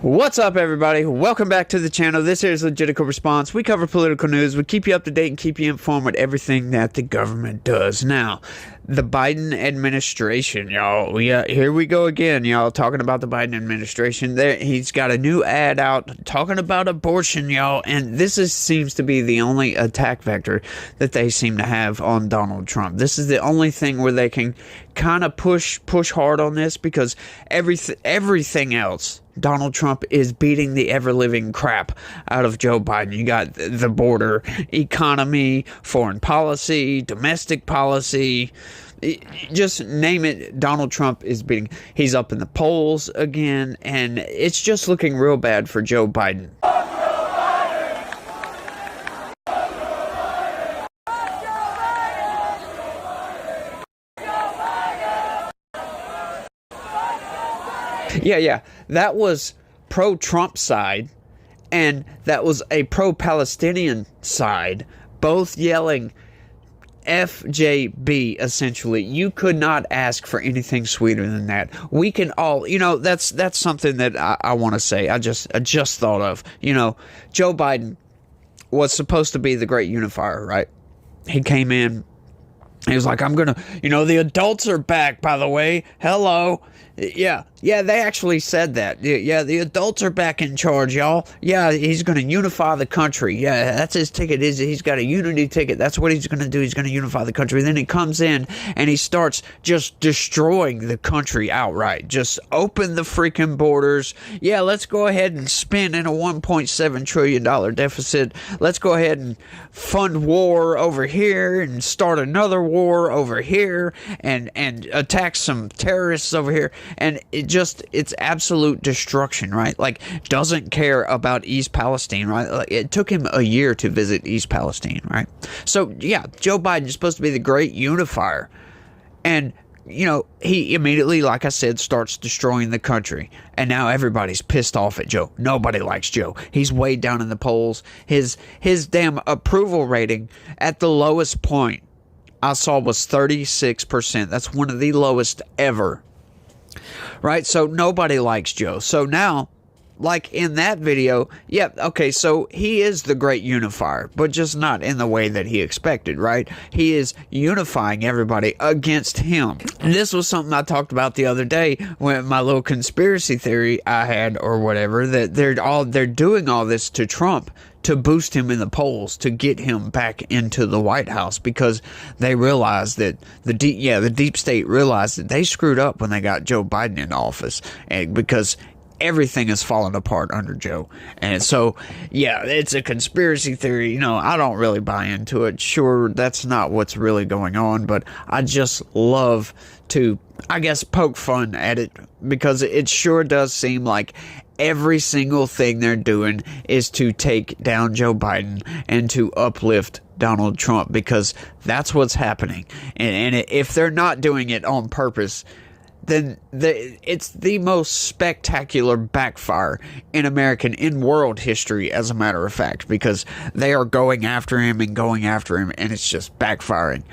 What's up, everybody? Welcome back to the channel. This is Legitical Response. We cover political news. We keep you up to date and keep you informed with everything that the government does. Now, the Biden administration, y'all. Here we go again, y'all, talking about the Biden administration. He's got a new ad out talking about abortion, y'all, and seems to be the only attack vector that they seem to have on Donald Trump. This is the only thing where they can kind of push hard on this, because everything else, Donald Trump is beating the ever-living crap out of Joe Biden. You got the border, economy, foreign policy, domestic policy, just name it. Donald Trump is beating. He's up in the polls again, and it's just looking real bad for Joe Biden. Yeah, that was pro-Trump side, and that was a pro-Palestinian side, both yelling FJB, essentially. You could not ask for anything sweeter than that. We can all, that's something that I want to say. I just thought of, Joe Biden was supposed to be the great unifier, right? He came in, he was like, I'm gonna, the adults are back, by the way. Hello. Yeah, they actually said that. Yeah, the adults are back in charge, y'all. Yeah, he's going to unify the country. Yeah, that's his ticket. He's got a unity ticket. That's what he's going to do. He's going to unify the country. Then he comes in and he starts just destroying the country outright. Just open the freaking borders. Yeah, let's go ahead and spend in a $1.7 trillion deficit. Let's go ahead and fund war over here and start another war over here and attack some terrorists over here. And it's absolute destruction, right? Like, doesn't care about East Palestine, right? Like, it took him a year to visit East Palestine, right? So, yeah, Joe Biden is supposed to be the great unifier. And, he immediately, like I said, starts destroying the country. And now everybody's pissed off at Joe. Nobody likes Joe. He's way down in the polls. His damn approval rating at the lowest point I saw was 36%. That's one of the lowest ever. Right, so nobody likes Joe. So now, like in that video, so he is the great unifier, but just not in the way that he expected, right? He is unifying everybody against him. And this was something I talked about the other day when my little conspiracy theory I had, or whatever, that they're doing all this to Trump to boost him in the polls, to get him back into the White House, because they realized that the deep state realized that they screwed up when they got Joe Biden in office, and because everything has fallen apart under Joe. And so, it's a conspiracy theory. I don't really buy into it. Sure, that's not what's really going on, but I just love to, poke fun at it, because it sure does seem like every single thing they're doing is to take down Joe Biden and to uplift Donald Trump, because that's what's happening. And if they're not doing it on purpose, then it's the most spectacular backfire in world history, as a matter of fact, because they are going after him, and it's just backfiring.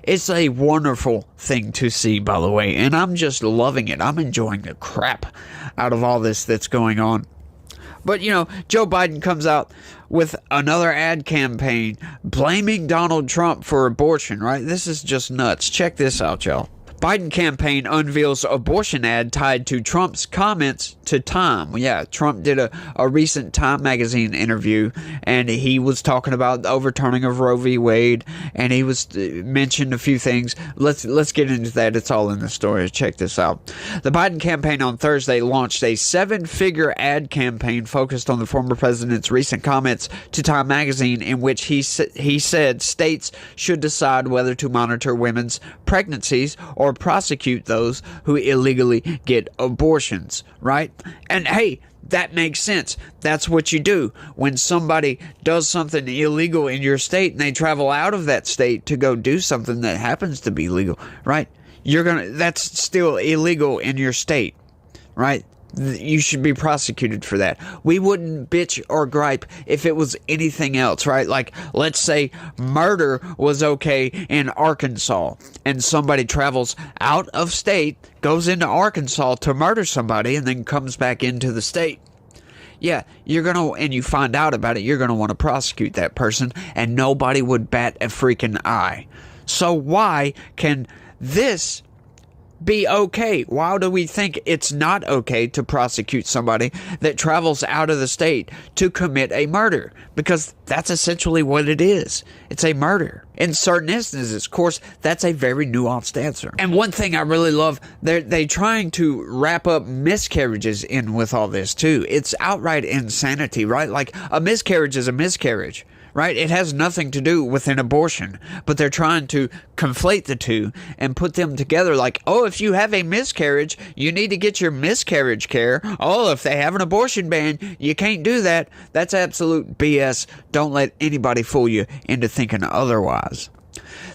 It's a wonderful thing to see, by the way, and I'm just loving it. I'm enjoying the crap out of all this that's going on. But, Joe Biden comes out with another ad campaign blaming Donald Trump for abortion, right? This is just nuts. Check this out, y'all. Biden campaign unveils abortion ad tied to Trump's comments to Time. Yeah, Trump did a recent Time magazine interview, and he was talking about the overturning of Roe v. Wade, and he was mentioned a few things. Let's get into that. It's all in the story. Check this out. The Biden campaign on Thursday launched a 7-figure ad campaign focused on the former president's recent comments to Time magazine, in which he said states should decide whether to monitor women's pregnancies or prosecute those who illegally get abortions, right? And hey, that makes sense. That's what you do when somebody does something illegal in your state and they travel out of that state to go do something that happens to be legal, right? That's still illegal in your state, right? you should be prosecuted for that. We wouldn't bitch or gripe if it was anything else, right? Like, let's say murder was okay in Arkansas, and somebody travels out of state, goes into Arkansas to murder somebody, and then comes back into the state. Yeah, and you find out about it, you're gonna want to prosecute that person, and nobody would bat a freaking eye. So why can this be okay? Why do we think it's not okay to prosecute somebody that travels out of the state to commit a murder? Because that's essentially what it is. It's a murder. In certain instances, of course, that's a very nuanced answer. And one thing I really love, they're trying to wrap up miscarriages in with all this too. It's outright insanity, right? Like, a miscarriage is a miscarriage, right? It has nothing to do with an abortion, but they're trying to conflate the two and put them together like, oh, if you have a miscarriage, you need to get your miscarriage care. Oh, if they have an abortion ban, you can't do that. That's absolute BS. Don't let anybody fool you into thinking otherwise.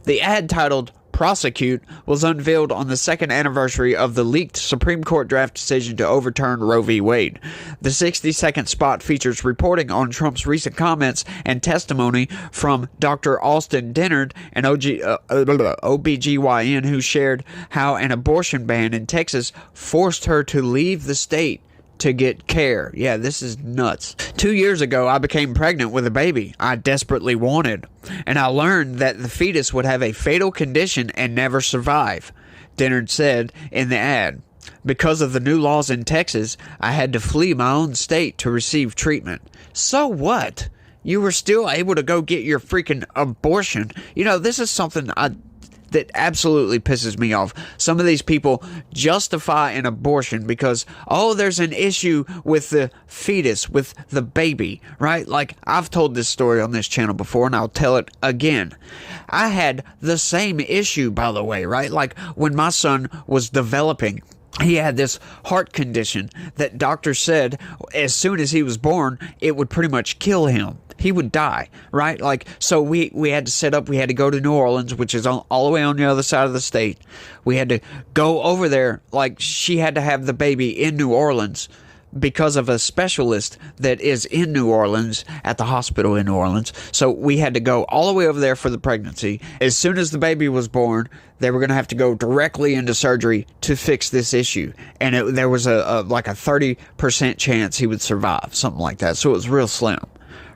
The ad titled Prosecute was unveiled on the second anniversary of the leaked Supreme Court draft decision to overturn Roe v. Wade. The 60-second spot features reporting on Trump's recent comments and testimony from Dr. Austin Dennard, an OBGYN who shared how an abortion ban in Texas forced her to leave the state to get care. Yeah, this is nuts. 2 years ago, I became pregnant with a baby I desperately wanted, and I learned that the fetus would have a fatal condition and never survive, Dennard said in the ad. Because of the new laws in Texas, I had to flee my own state to receive treatment. So what? You were still able to go get your freaking abortion. You know, this is something that absolutely pisses me off. Some of these people justify an abortion because, oh, there's an issue with the fetus, with the baby, right? Like, I've told this story on this channel before, and I'll tell it again. I had the same issue, by the way, right? Like, when my son was developing, he had this heart condition that doctors said as soon as he was born, it would pretty much kill him. He would die, right? Like, so we had to set up, we had to go to New Orleans, which is all the way on the other side of the state. We had to go over there, like, she had to have the baby in New Orleans because of a specialist that is in New Orleans at the hospital in New Orleans. So we had to go all the way over there for the pregnancy. As soon as the baby was born, they were going to have to go directly into surgery to fix this issue. And there was like a 30% chance he would survive, something like that. So it was real slim.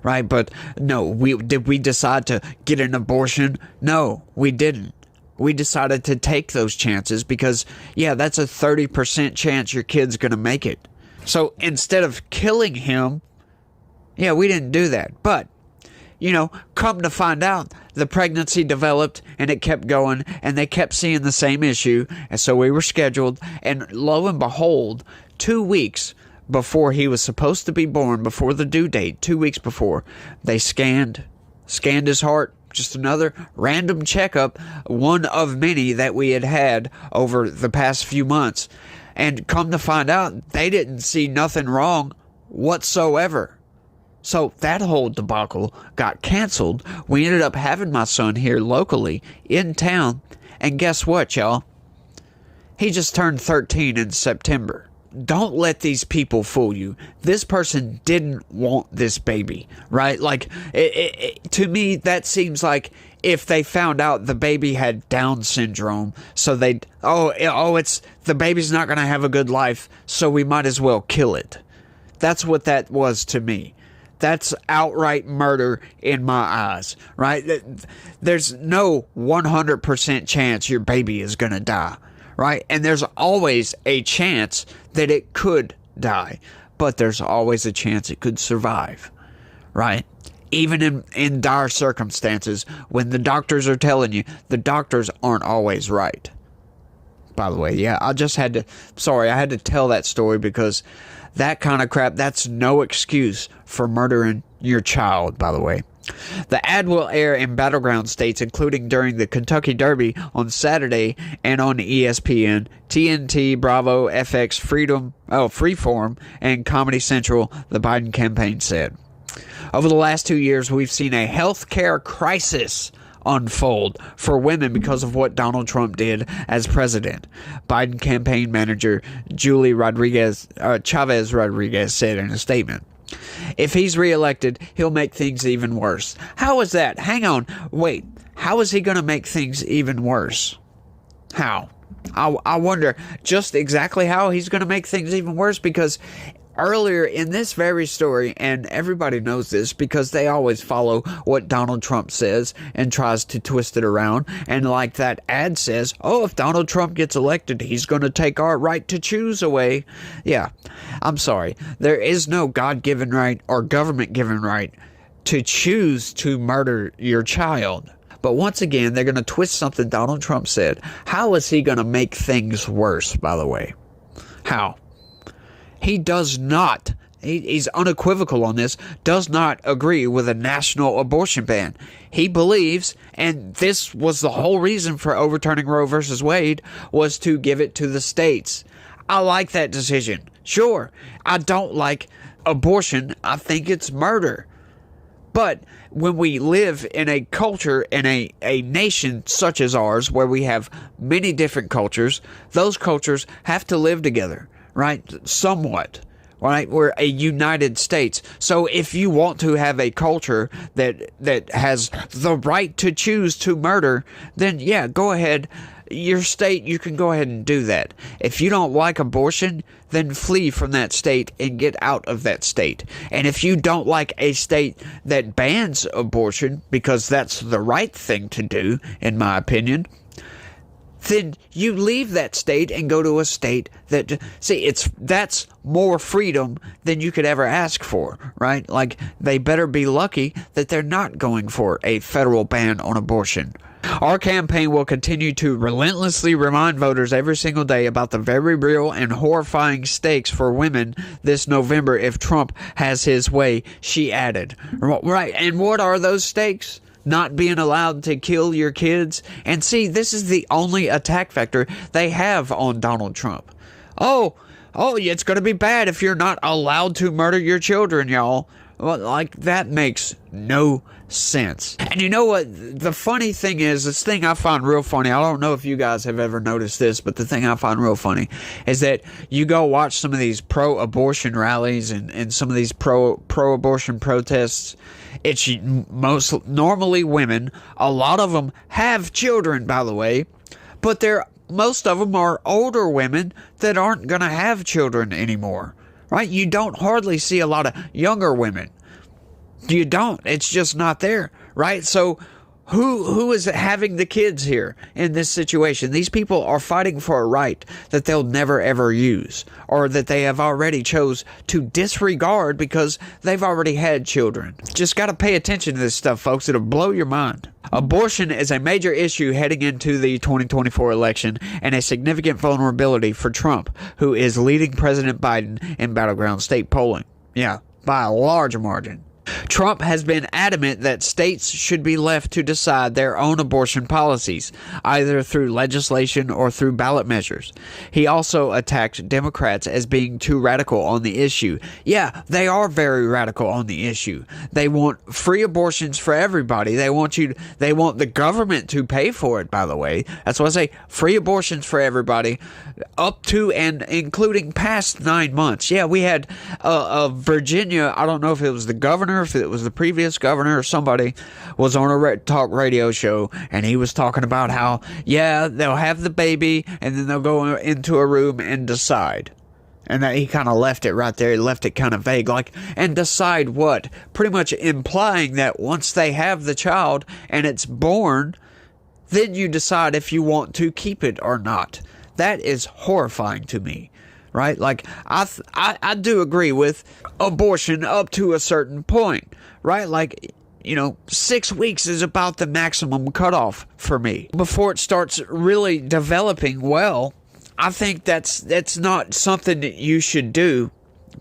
Right, but no, did we decide to get an abortion? No, we didn't. We decided to take those chances because, yeah, that's a 30% chance your kid's going to make it. So instead of killing him, yeah, we didn't do that. But, you know, come to find out, the pregnancy developed and it kept going and they kept seeing the same issue. And so we were scheduled, and lo and behold, 2 weeks before he was supposed to be born, before the due date, 2 weeks before, they scanned his heart. Just another random checkup, one of many that we had over the past few months. And come to find out, they didn't see nothing wrong whatsoever. So that whole debacle got canceled. We ended up having my son here locally in town. And guess what, y'all? He just turned 13 in September. Don't let these people fool you. This person didn't want this baby, right? Like, to me, that seems like if they found out the baby had Down syndrome, so they'd, it's the baby's not going to have a good life, so we might as well kill it. That's what that was to me. That's outright murder in my eyes, right? There's no 100% chance your baby is going to die. Right? And there's always a chance that it could die, but there's always a chance it could survive. Right? Even in dire circumstances, when the doctors are telling you, the doctors aren't always right. By the way, yeah, I had to tell that story because that kind of crap, that's no excuse for murdering your child, by the way. The ad will air in battleground states, including during the Kentucky Derby on Saturday and on ESPN, TNT, Bravo, FX, Freeform, and Comedy Central, the Biden campaign said. Over the last 2 years, we've seen a healthcare crisis unfold for women because of what Donald Trump did as president. Biden campaign manager Julie Chavez Rodriguez said in a statement. If he's reelected, he'll make things even worse. How is that? Hang on. Wait. How is he going to make things even worse? How? I wonder just exactly how he's going to make things even worse, because earlier in this very story, and everybody knows this because they always follow what Donald Trump says and tries to twist it around. And like that ad says, oh, if Donald Trump gets elected, he's going to take our right to choose away. Yeah, I'm sorry. There is no God-given right or government-given right to choose to murder your child. But once again, they're going to twist something Donald Trump said. How is he going to make things worse, by the way? How? He does not, he's unequivocal on this, does not agree with a national abortion ban. He believes, and this was the whole reason for overturning Roe versus Wade, was to give it to the states. I like that decision. Sure, I don't like abortion. I think it's murder. But when we live in a culture, in a nation such as ours, where we have many different cultures, those cultures have to live together, right? Somewhat, right? We're a United States. So if you want to have a culture that has the right to choose to murder, then yeah, go ahead. Your state, you can go ahead and do that. If you don't like abortion, then flee from that state and get out of that state. And if you don't like a state that bans abortion, because that's the right thing to do, in my opinion, then you leave that state and go to a state that, see, that's more freedom than you could ever ask for, right? Like, they better be lucky that they're not going for a federal ban on abortion. Our campaign will continue to relentlessly remind voters every single day about the very real and horrifying stakes for women this November if Trump has his way, she added. Right, and what are those stakes? Not being allowed to kill your kids. And see, this is the only attack vector they have on Donald Trump. Oh, it's going to be bad if you're not allowed to murder your children, y'all. Well, like, that makes no sense. And you know what? The funny thing is, this thing I find real funny, I don't know if you guys have ever noticed this, but the thing I find real funny is that you go watch some of these pro-abortion rallies and some of these pro-abortion protests. It's normally women. A lot of them have children, by the way, but most of them are older women that aren't going to have children anymore. Right? You don't hardly see a lot of younger women. You don't. It's just not there. Right? So who is having the kids here in this situation? These people are fighting for a right that they'll never ever use, or that they have already chose to disregard because they've already had children. Just got to pay attention to this stuff, folks. It'll blow your mind. Abortion is a major issue heading into the 2024 election and a significant vulnerability for Trump, who is leading President Biden in battleground state polling. Yeah, by a large margin. Trump has been adamant that states should be left to decide their own abortion policies, either through legislation or through ballot measures. He also attacked Democrats as being too radical on the issue. Yeah, they are very radical on the issue. They want free abortions for everybody. They want the government to pay for it, by the way. That's why I say free abortions for everybody, up to and including past 9 months. Yeah, we had Virginia, I don't know if it was the governor, if it was the previous governor, or somebody was on a talk radio show, and he was talking about how, yeah, they'll have the baby and then they'll go into a room and decide. And that he kind of left it right there. He left it kind of vague, like, and decide what? Pretty much implying that once they have the child and it's born, then you decide if you want to keep it or not. That is horrifying to me. Right? Like, I do agree with abortion up to a certain point, right? Like, 6 weeks is about the maximum cutoff for me. Before it starts really developing well, I think that's not something that you should do.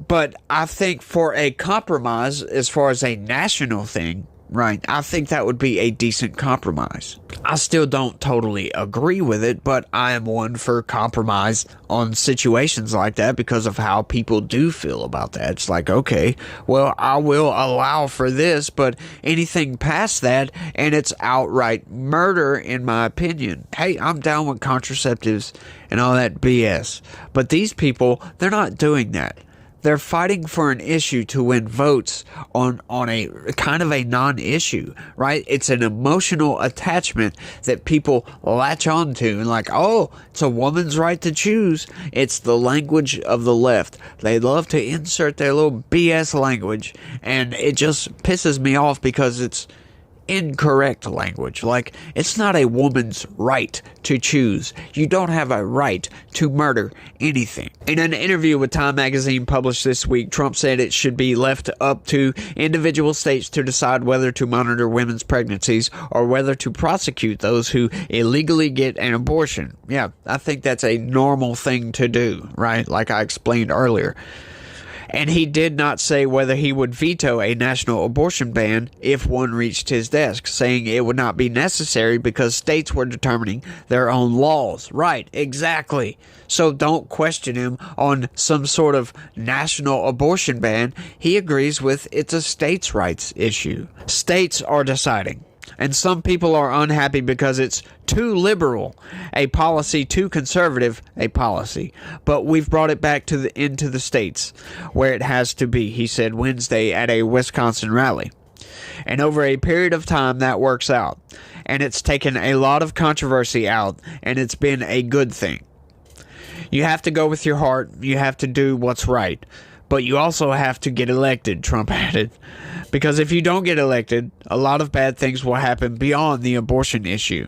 But I think for a compromise, as far as a national thing, right? I think that would be a decent compromise. I still don't totally agree with it, but I am one for compromise on situations like that because of how people do feel about that. It's like, okay, well, I will allow for this, but anything past that, and it's outright murder, in my opinion. Hey, I'm down with contraceptives and all that BS. But these people, they're not doing that. They're fighting for an issue to win votes on a kind of a non-issue, right? It's an emotional attachment that people latch on to and like, oh, it's a woman's right to choose. It's the language of the left. They love to insert their little BS language, and it just pisses me off because it's incorrect language. Like, it's not a woman's right to choose. You don't have a right to murder anything. In an interview with Time magazine published this week, Trump said it should be left up to individual states to decide whether to monitor women's pregnancies or whether to prosecute those who illegally get an abortion. Yeah, I think that's a normal thing to do, right? Like I explained earlier. And he did not say whether he would veto a national abortion ban if one reached his desk, saying it would not be necessary because states were determining their own laws. Right, exactly. So don't question him on some sort of national abortion ban. He agrees with it's a states' rights issue. States are deciding. And some people are unhappy because it's too liberal, a policy, too conservative, a policy. But we've brought it back into the states where it has to be, he said Wednesday at a Wisconsin rally. And over a period of time, that works out. And it's taken a lot of controversy out, and it's been a good thing. You have to go with your heart. You have to do what's right. But you also have to get elected, Trump added. Because if you don't get elected, a lot of bad things will happen beyond the abortion issue.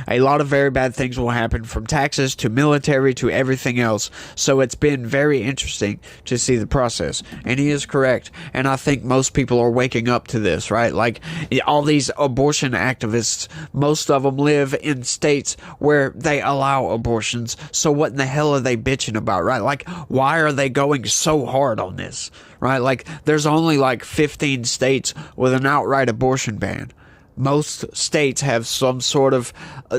A lot of very bad things will happen, from taxes to military to everything else. So it's been very interesting to see the process. And he is correct. And I think most people are waking up to this, right? Like all these abortion activists, most of them live in states where they allow abortions. So what in the hell are they bitching about, right? Like, why are they going so hard on this, right? Like, there's only like 15 states with an outright abortion ban. Most states have some sort of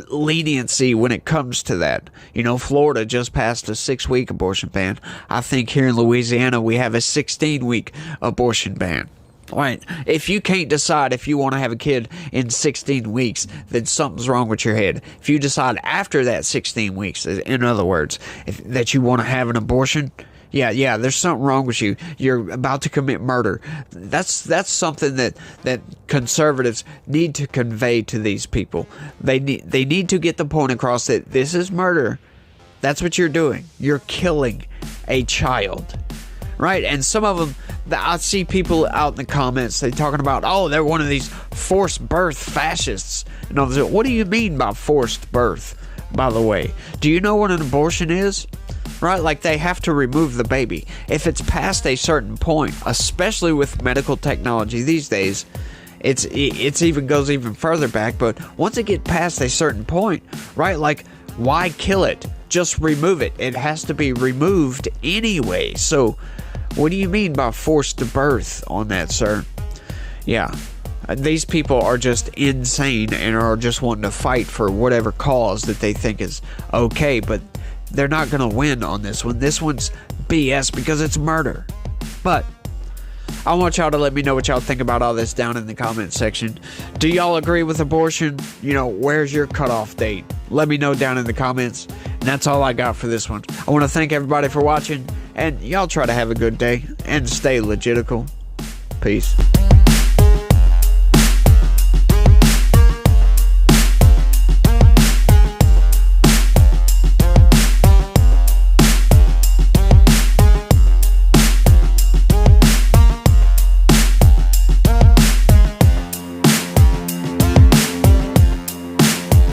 leniency when it comes to that. You know, Florida just passed a 6-week abortion ban. I think here in Louisiana we have a 16-week abortion ban. Right. If you can't decide if you want to have a kid in 16 weeks, then something's wrong with your head. If you decide after that 16 weeks, in other words, that you want to have an abortion, yeah, there's something wrong with you. You're about to commit murder. That's something that conservatives need to convey to these people. They need to get the point across that this is murder. That's what you're doing. You're killing a child. Right? And some of them, I see people out in the comments, they're talking about, oh, they're one of these forced birth fascists. And I was like, what do you mean by forced birth, by the way? Do you know what an abortion is? Right? Like, they have to remove the baby. If it's past a certain point, especially with medical technology these days, it's even goes even further back. But once it gets past a certain point, right? Like, why kill it? Just remove it. It has to be removed anyway. So, what do you mean by forced birth on that, sir? Yeah. These people are just insane and are just wanting to fight for whatever cause that they think is okay, but they're not going to win on this one. This one's BS because it's murder. But I want y'all to let me know what y'all think about all this down in the comment section. Do y'all agree with abortion? You know, where's your cutoff date? Let me know down in the comments. And that's all I got for this one. I want to thank everybody for watching, and y'all try to have a good day and stay legitical. Peace.